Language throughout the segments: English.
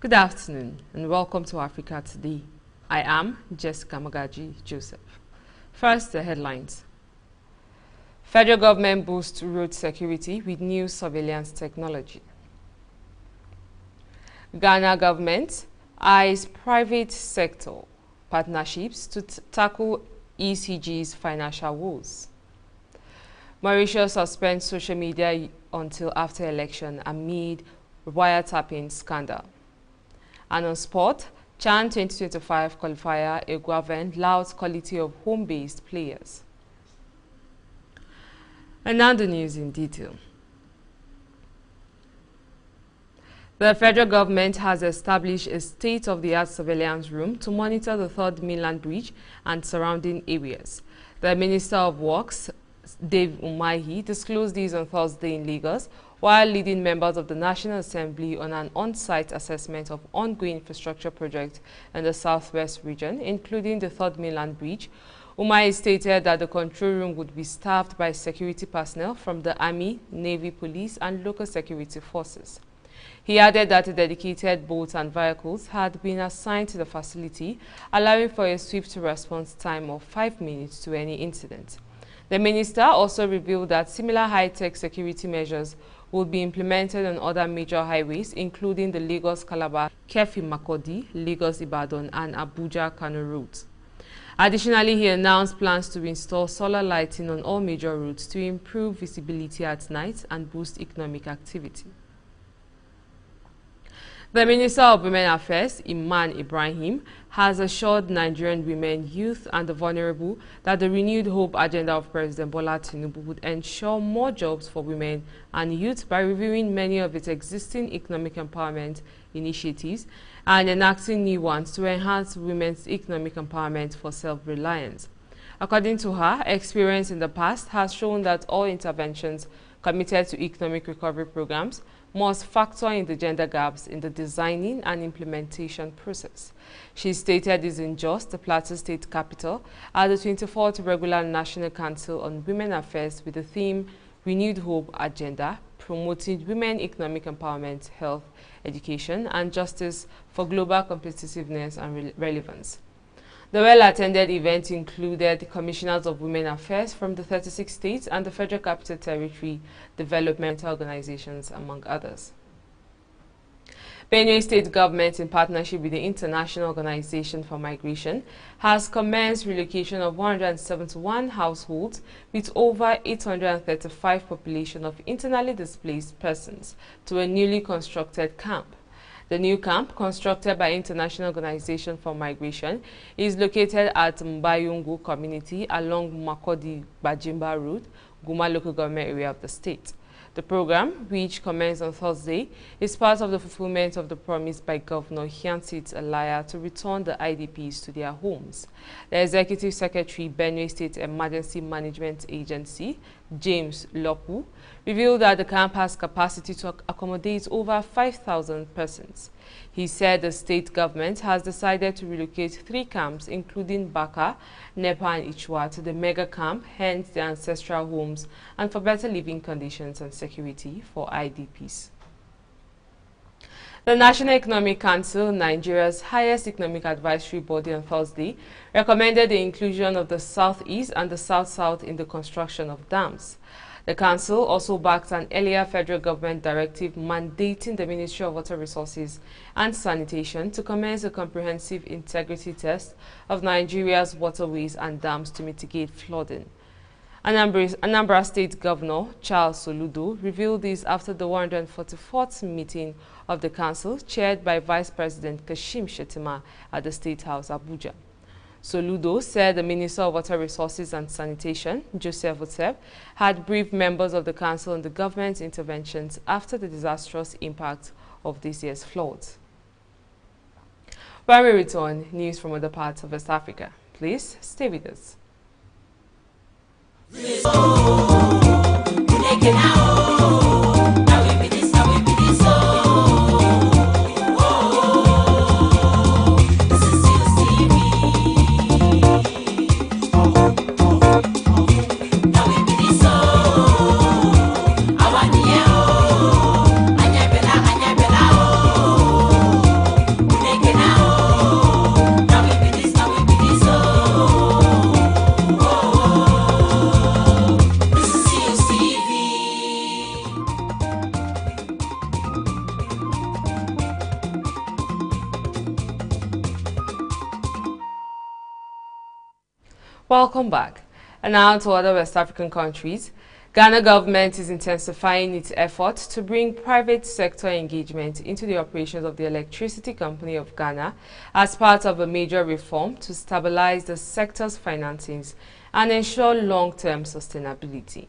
Good afternoon and welcome to Africa Today. I am Jessica Magaji Joseph. First, the headlines. Federal government boosts road security with new surveillance technology. Ghana government eyes private sector partnerships to tackle ECG's financial woes. Mauritius suspends social media until after election amid wiretapping scandal. And on sport, CHAN 2025 qualifier Eguaven louds quality of home-based players. And now the news in detail. The federal government has established a state-of-the-art surveillance room to monitor the Third Mainland Bridge and surrounding areas. The Minister of Works, Dave Umahi, disclosed these on Thursday in Lagos while leading members of the National Assembly on an on-site assessment of ongoing infrastructure projects in the southwest region, including the Third Mainland Bridge. Umahi stated that the control room would be staffed by security personnel from the Army, Navy, Police, and local security forces. He added that dedicated boats and vehicles had been assigned to the facility, allowing for a swift response time of 5 minutes to any incident. The minister also revealed that similar high-tech security measures will be implemented on other major highways, including the Lagos-Calabar, Kefi-Makodi, Lagos-Ibadan, and Abuja-Kano routes. Additionally, he announced plans to install solar lighting on all major routes to improve visibility at night and boost economic activity. The Minister of Women Affairs, Iman Ibrahim, has assured Nigerian women, youth, and the vulnerable that the renewed hope agenda of President Bola Tinubu would ensure more jobs for women and youth by reviewing many of its existing economic empowerment initiatives and enacting new ones to enhance women's economic empowerment for self-reliance. According to her, experience in the past has shown that all interventions committed to economic recovery programs must factor in the gender gaps in the designing and implementation process. She stated this in Jos, the Plateau State capital, at the 24th Regular National Council on Women Affairs with the theme Renewed Hope Agenda, Promoting Women Economic Empowerment, Health, Education, and Justice for Global Competitiveness and Relevance. The well-attended event included commissioners of women affairs from the 36 states and the Federal Capital Territory developmental organizations, among others. Benue State government, in partnership with the International Organization for Migration, has commenced relocation of 171 households with over 835 population of internally displaced persons to a newly constructed camp. The new camp, constructed by International Organization for Migration, is located at Mbayungu community along Makodi-Bajimba Road, Guma local government area of the state. The program, which commenced on Thursday, is part of the fulfillment of the promise by Governor Hyansit Alaya to return the IDPs to their homes. The Executive Secretary, Benue State Emergency Management Agency, James Lopu, revealed that the camp has capacity to accommodate over 5,000 persons. He said the state government has decided to relocate 3 camps, including Baka, Nepa, and Ichwa, to the mega camp, hence the ancestral homes, and for better living conditions and security for IDPs. The National Economic Council, Nigeria's highest economic advisory body, on Thursday recommended the inclusion of the Southeast and the South-South in the construction of dams. The Council also backed an earlier federal government directive mandating the Ministry of Water Resources and Sanitation to commence a comprehensive integrity test of Nigeria's waterways and dams to mitigate flooding. Anambra State Governor Charles Soludo revealed this after the 144th meeting of the Council, chaired by Vice President Kashim Shettima at the State House, Abuja. Soludo said the Minister of Water Resources and Sanitation, Joseph Oteb, had briefed members of the Council on the government's interventions after the disastrous impact of this year's floods. When we return, news from other parts of West Africa. Please stay with us. Welcome back. And now to other West African countries. Ghana government is intensifying its efforts to bring private sector engagement into the operations of the Electricity Company of Ghana as part of a major reform to stabilize the sector's financings and ensure long-term sustainability.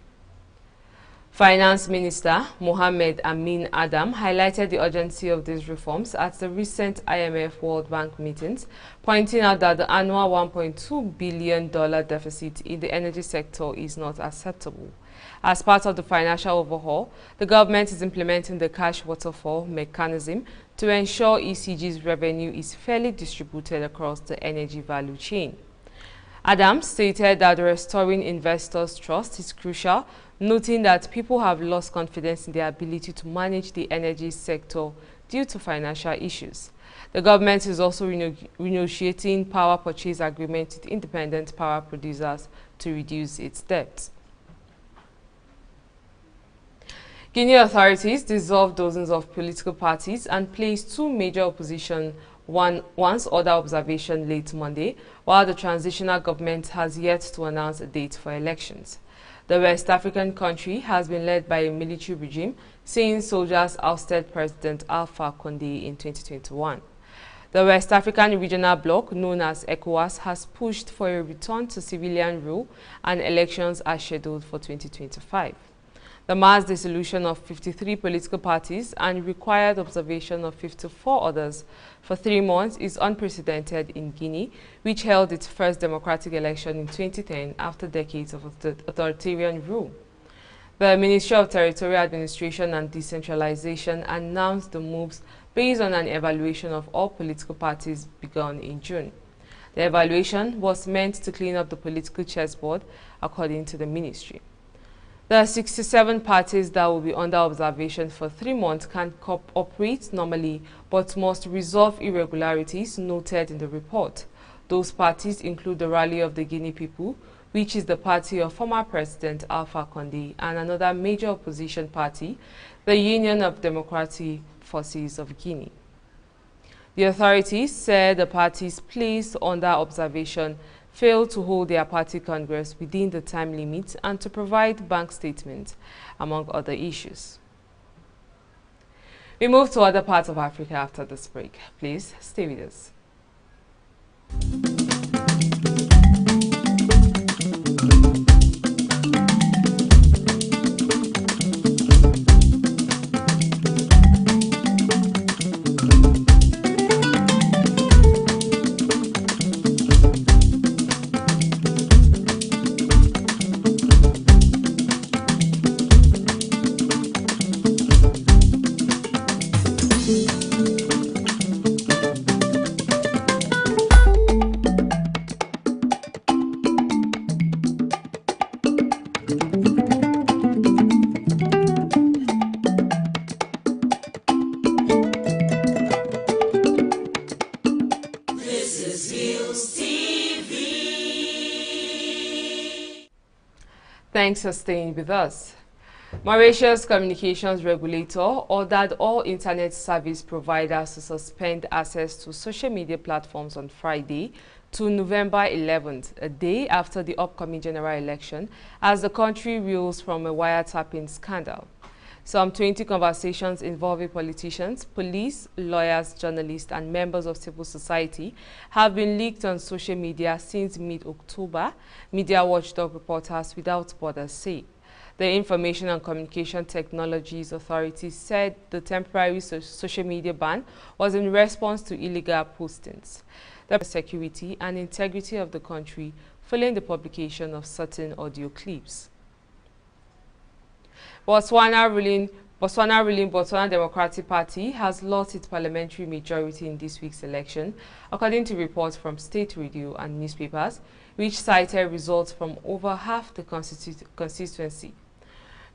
Finance Minister Mohamed Amin Adam highlighted the urgency of these reforms at the recent IMF World Bank meetings, pointing out that the annual $1.2 billion deficit in the energy sector is not acceptable. As part of the financial overhaul, the government is implementing the cash waterfall mechanism to ensure ECG's revenue is fairly distributed across the energy value chain. Adams stated that restoring investors' trust is crucial, noting that people have lost confidence in their ability to manage the energy sector due to financial issues. The government is also renegotiating power purchase agreements with independent power producers to reduce its debt. Guinea authorities dissolved dozens of political parties and placed two major opposition once under observation late Monday, while the transitional government has yet to announce a date for elections. The West African country has been led by a military regime since soldiers ousted President Alpha Condé in 2021. The West African regional bloc, known as ECOWAS, has pushed for a return to civilian rule, and elections are scheduled for 2025. The mass dissolution of 53 political parties and required observation of 54 others for 3 months is unprecedented in Guinea, which held its first democratic election in 2010 after decades of authoritarian rule. The Ministry of Territorial Administration and Decentralization announced the moves based on an evaluation of all political parties begun in June. The evaluation was meant to clean up the political chessboard, according to the ministry. The 67 parties that will be under observation for 3 months can operate normally but must resolve irregularities noted in the report. Those parties include the Rally of the Guinea People, which is the party of former President Alpha Condé, and another major opposition party, the Union of Democratic Forces of Guinea. The authorities said the parties placed under observation failed to hold their party congress within the time limit and to provide bank statements, among other issues. We move to other parts of Africa after this break. Please stay with us. Thanks for staying with us. Mauritius communications regulator ordered all internet service providers to suspend access to social media platforms on Friday to November 11th, a day after the upcoming general election, as the country reels from a wiretapping scandal. Some 20 conversations involving politicians, police, lawyers, journalists, and members of civil society have been leaked on social media since mid-October, media watchdog Reporters Without Borders say. The Information and Communication Technologies Authority said the temporary social media ban was in response to illegal postings, the security and integrity of the country following the publication of certain audio clips. Botswana Democratic Party has lost its parliamentary majority in this week's election, according to reports from state radio and newspapers, which cited results from over half the constituency.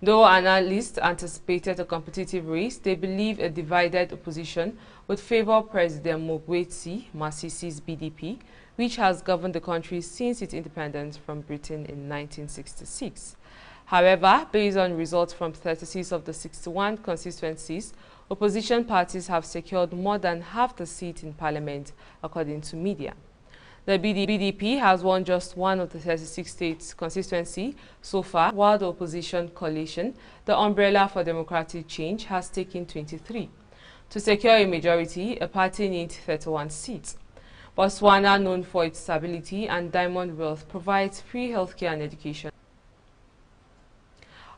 Though analysts anticipated a competitive race, they believe a divided opposition would favor President Mogwetsi Masisi's BDP, which has governed the country since its independence from Britain in 1966. However, based on results from 36 of the 61 constituencies, opposition parties have secured more than half the seat in parliament, according to media. The BDP has won just one of the 36 states constituency so far, while the opposition coalition, the Umbrella for Democratic Change, has taken 23. To secure a majority, a party needs 31 seats. Botswana, known for its stability and diamond wealth, provides free healthcare and education.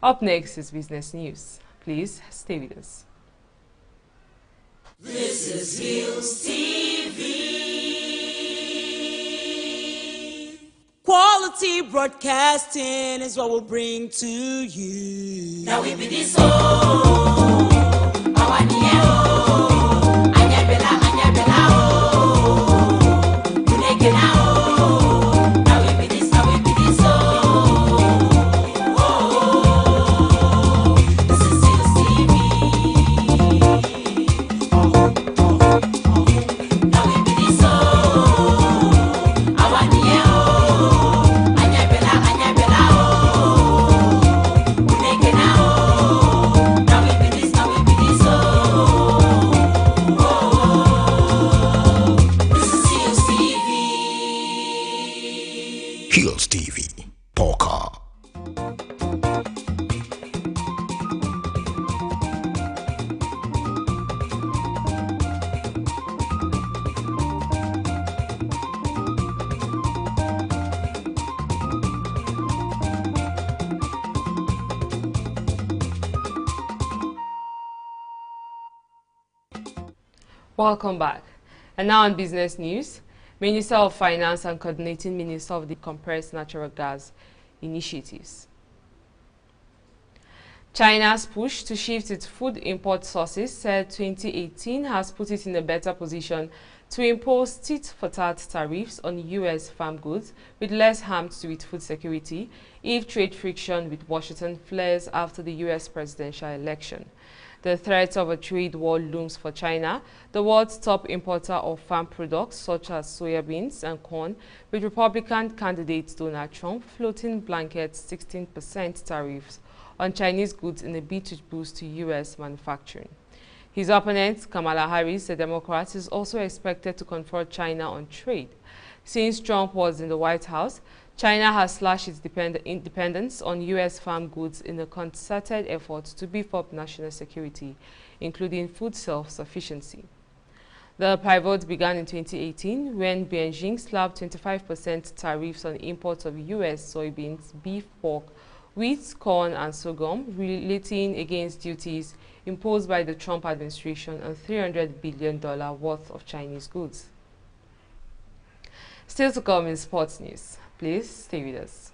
Up next is business news. Please stay with us. This is Hillstv. Quality broadcasting is what we'll bring to you. Now we be this Hillstv, Polka. Welcome back. And now on business news, Minister of Finance and Coordinating Minister of the Compressed Natural Gas Initiatives. China's push to shift its food import sources said 2018 has put it in a better position to impose tit-for-tat tariffs on U.S. farm goods with less harm to its food security if trade friction with Washington flares after the U.S. presidential election. The threat of a trade war looms for China, the world's top importer of farm products such as soybeans and corn, with Republican candidate Donald Trump floating blanket 16% tariffs on Chinese goods in a bid to boost to U.S. manufacturing. His opponent, Kamala Harris, a Democrat, is also expected to confront China on trade. Since Trump was in the White House, China has slashed its dependence on U.S. farm goods in a concerted effort to beef up national security, including food self-sufficiency. The pivot began in 2018 when Beijing slapped 25% tariffs on imports of U.S. soybeans, beef, pork, wheat, corn, and sorghum, relating against duties imposed by the Trump administration on $300 billion worth of Chinese goods. Still to come in sports news. Please stay with us.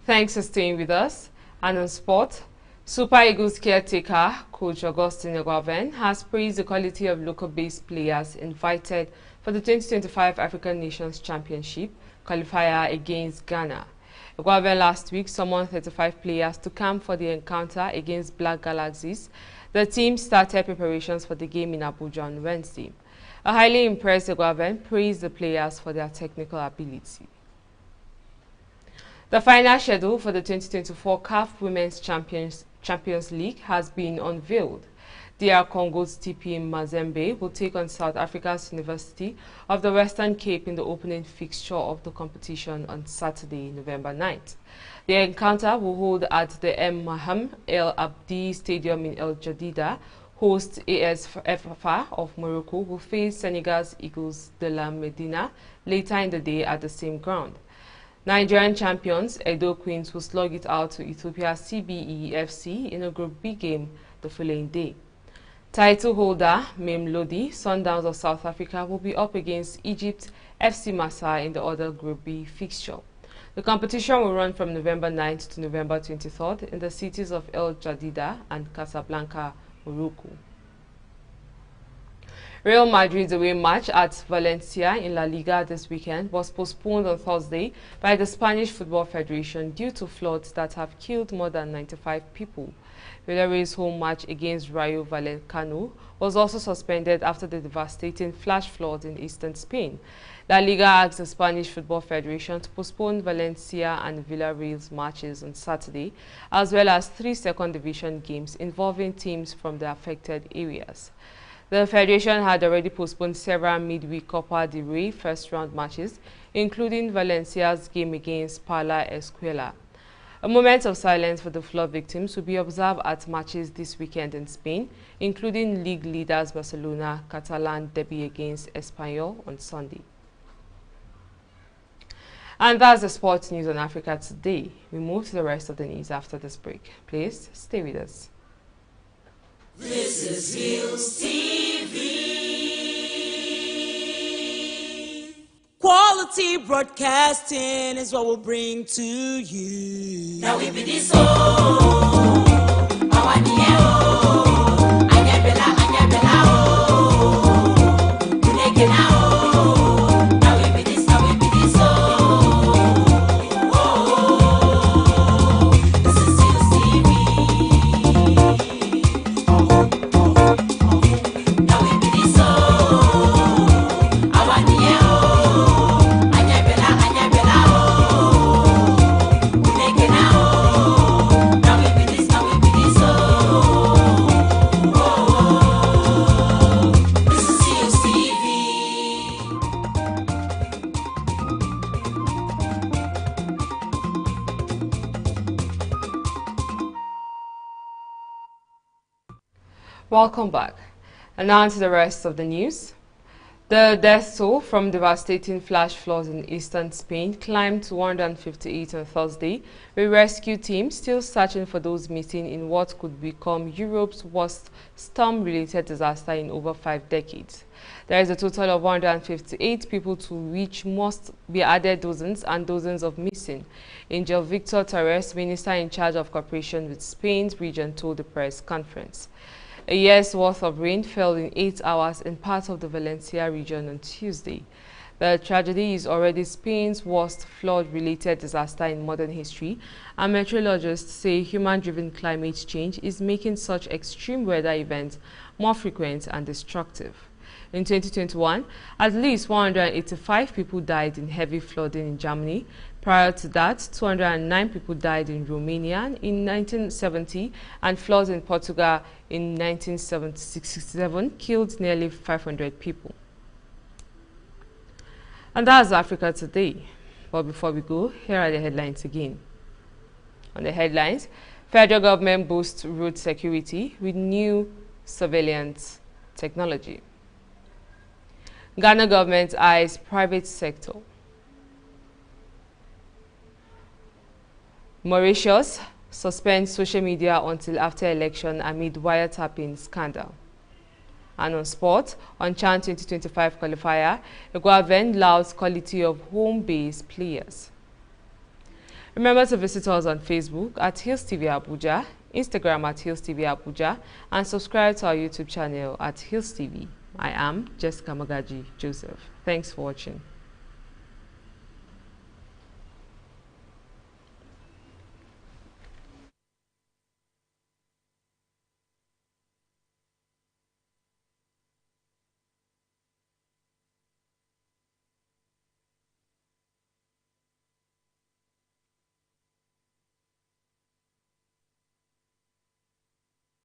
Thanks for staying with us. And on sport, Super Eagles caretaker coach Augustine Egwaven has praised the quality of local-based players invited for the 2025 African Nations Championship qualifier against Ghana. Egwaven last week summoned 35 players to camp for the encounter against Black Galaxies. The team started preparations for the game in Abuja on Wednesday. A highly impressed Egwaven praised the players for their technical ability. The final schedule for the 2024 CAF Women's Champions League has been unveiled. DR Congo's TP Mazembe will take on South Africa's University of the Western Cape in the opening fixture of the competition on Saturday, November 9th. The encounter will hold at the M. Maham El Abdi Stadium in El Jadida. Host AS FFA of Morocco will face Senegal's Eagles de la Medina later in the day at the same ground. Nigerian champions Edo Queens will slug it out to Ethiopia's CBE FC in a Group B game the following day. Title holder Mamelodi Sundowns of South Africa will be up against Egypt FC Massa in the other Group B fixture. The competition will run from November 9th to November 23rd in the cities of El Jadida and Casablanca, Morocco. Real Madrid's away match at Valencia in La Liga this weekend was postponed on Thursday by the Spanish Football Federation due to floods that have killed more than 95 people. Villarreal's home match against Rayo Vallecano was also suspended after the devastating flash floods in eastern Spain. La Liga asked the Spanish Football Federation to postpone Valencia and Villarreal's matches on Saturday, as well as 3 second division games involving teams from the affected areas. The Federation had already postponed several midweek Copa del Rey first-round matches, including Valencia's game against Pala Escuela. A moment of silence for the flood victims will be observed at matches this weekend in Spain, including league leaders Barcelona Catalan derby against Espanyol on Sunday. And that's the sports news on Africa Today. We move to the rest of the news after this break. Please stay with us. This is Hillstv. Quality broadcasting is what we'll bring to you. Now we be this Welcome back. And now to the rest of the news. The death toll from devastating flash floods in eastern Spain climbed to 158 on Thursday, with rescue teams still searching for those missing in what could become Europe's worst storm-related disaster in over 5 decades. There is a total of 158 people to which must be added dozens and dozens of missing. Angel Victor Torres, minister in charge of cooperation with Spain's region, told the press conference. A year's worth of rain fell in 8 hours in parts of the Valencia region on Tuesday. The tragedy is already Spain's worst flood-related disaster in modern history, and meteorologists say human-driven climate change is making such extreme weather events more frequent and destructive. In 2021, at least 185 people died in heavy flooding in Germany. Prior to that, 209 people died in Romania in 1970, and floods in Portugal in 1967 killed nearly 500 people. And that's Africa Today. But before we go, here are the headlines again. On the headlines, federal government boosts road security with new surveillance technology. Ghana government eyes private sector. Mauritius suspends social media until after election amid wiretapping scandal. And on sport, on CHAN 2025 qualifier, Iguaven louds quality of home-based players. Remember to visit us on Facebook at Hillstv Abuja, Instagram at Hillstv Abuja, and subscribe to our YouTube channel at Hillstv. I am Jessica Magaji Joseph. Thanks for watching.